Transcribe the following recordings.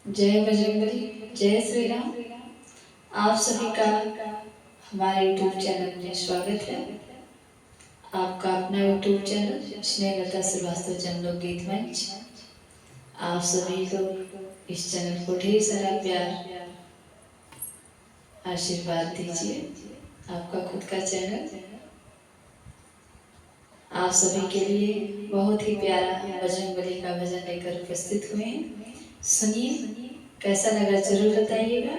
जय बजरंगबली, जय श्री राम। आप सभी का हमारे यूट्यूब चैनल में स्वागत है। आपका अपना यूट्यूब चैनल स्नेहलता श्रीवास्तव जन्मलोक गीत मंच। आप सभी लोग इस चैनल को ढेर सारा प्यार आशीर्वाद दीजिए। आपका खुद का चैनल आप सभी के लिए बहुत ही प्यारा बजरंगबली का भजन लेकर उपस्थित हुए हैं। सुनिए, कैसा लगा जरूर बताइएगा।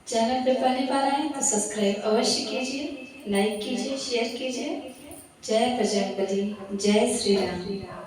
चैनल पे पहली बार आए तो सब्सक्राइब अवश्य कीजिए, लाइक कीजिए, शेयर कीजिए। जय बजरंगबली, जय श्री राम।